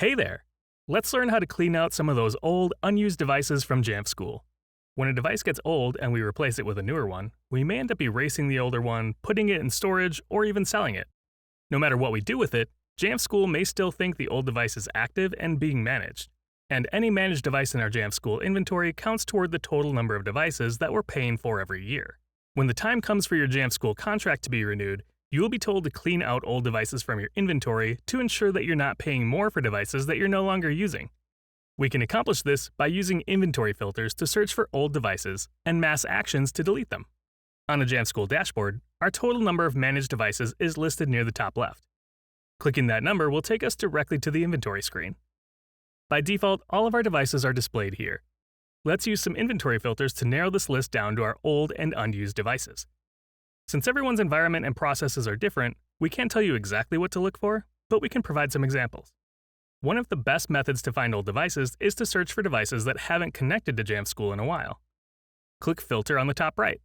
Hey there! Let's learn how to clean out some of those old, unused devices from Jamf School. When a device gets old and we replace it with a newer one, we may end up erasing the older one, putting it in storage, or even selling it. No matter what we do with it, Jamf School may still think the old device is active and being managed. And any managed device in our Jamf School inventory counts toward the total number of devices that we're paying for every year. When the time comes for your Jamf School contract to be renewed, you will be told to clean out old devices from your inventory to ensure that you're not paying more for devices that you're no longer using. We can accomplish this by using inventory filters to search for old devices and mass actions to delete them. On the Jamf School dashboard, our total number of managed devices is listed near the top left. Clicking that number will take us directly to the inventory screen. By default, all of our devices are displayed here. Let's use some inventory filters to narrow this list down to our old and unused devices. Since everyone's environment and processes are different, we can't tell you exactly what to look for, but we can provide some examples. One of the best methods to find old devices is to search for devices that haven't connected to Jamf School in a while. Click Filter on the top right.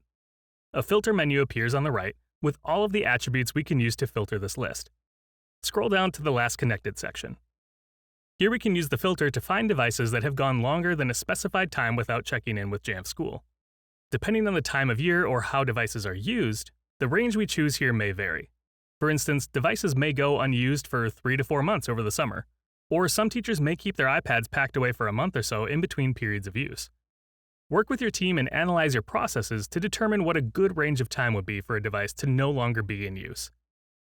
A filter menu appears on the right with all of the attributes we can use to filter this list. Scroll down to the Last Connected section. Here we can use the filter to find devices that have gone longer than a specified time without checking in with Jamf School. Depending on the time of year or how devices are used, the range we choose here may vary. For instance, devices may go unused for 3 to 4 months over the summer, or some teachers may keep their iPads packed away for a month or so in between periods of use. Work with your team and analyze your processes to determine what a good range of time would be for a device to no longer be in use.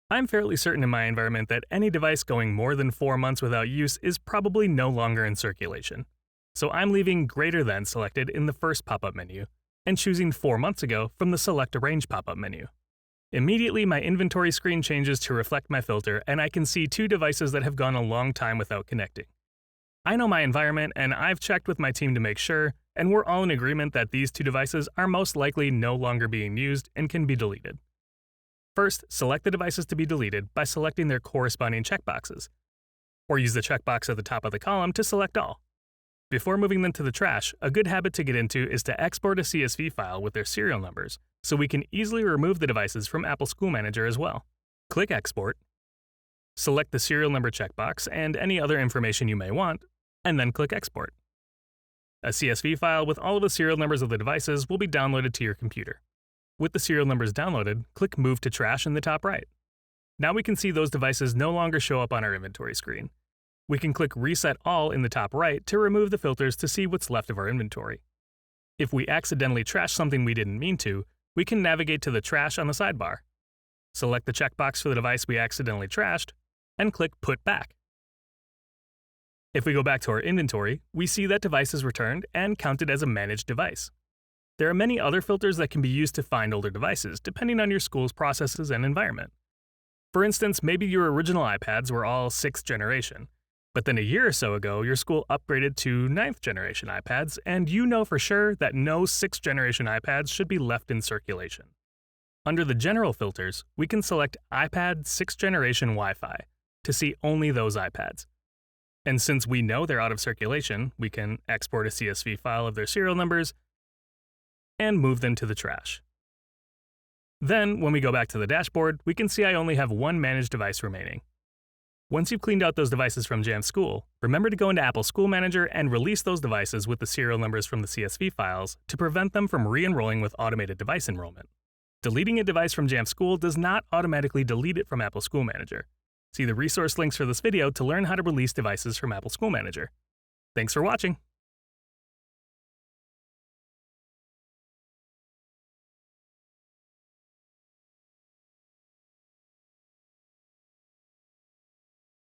I'm fairly certain in my environment that any device going more than 4 months without use is probably no longer in circulation. So I'm leaving greater than selected in the first pop-up menu, and choosing 4 months ago from the Select a Range pop-up menu. Immediately, my inventory screen changes to reflect my filter, and I can see 2 devices that have gone a long time without connecting. I know my environment, and I've checked with my team to make sure, and we're all in agreement that these 2 devices are most likely no longer being used and can be deleted. First, select the devices to be deleted by selecting their corresponding checkboxes, or use the checkbox at the top of the column to select all. Before moving them to the trash, a good habit to get into is to export a CSV file with their serial numbers, so we can easily remove the devices from Apple School Manager as well. Click Export, select the serial number checkbox and any other information you may want, and then click Export. A CSV file with all of the serial numbers of the devices will be downloaded to your computer. With the serial numbers downloaded, click Move to Trash in the top right. Now we can see those devices no longer show up on our inventory screen. We can click Reset All in the top right to remove the filters to see what's left of our inventory. If we accidentally trash something we didn't mean to, we can navigate to the Trash on the sidebar. Select the checkbox for the device we accidentally trashed, and click Put Back. If we go back to our inventory, we see that device is returned and counted as a managed device. There are many other filters that can be used to find older devices, depending on your school's processes and environment. For instance, maybe your original iPads were all 6th generation, but then a year or so ago, your school upgraded to 9th generation iPads, and you know for sure that no 6th generation iPads should be left in circulation. Under the general filters, we can select iPad 6th generation Wi-Fi to see only those iPads. And since we know they're out of circulation, we can export a CSV file of their serial numbers and move them to the trash. Then, when we go back to the dashboard, we can see I only have 1 managed device remaining. Once you've cleaned out those devices from Jamf School, remember to go into Apple School Manager and release those devices with the serial numbers from the CSV files to prevent them from re-enrolling with automated device enrollment. Deleting a device from Jamf School does not automatically delete it from Apple School Manager. See the resource links for this video to learn how to release devices from Apple School Manager. Thanks for watching.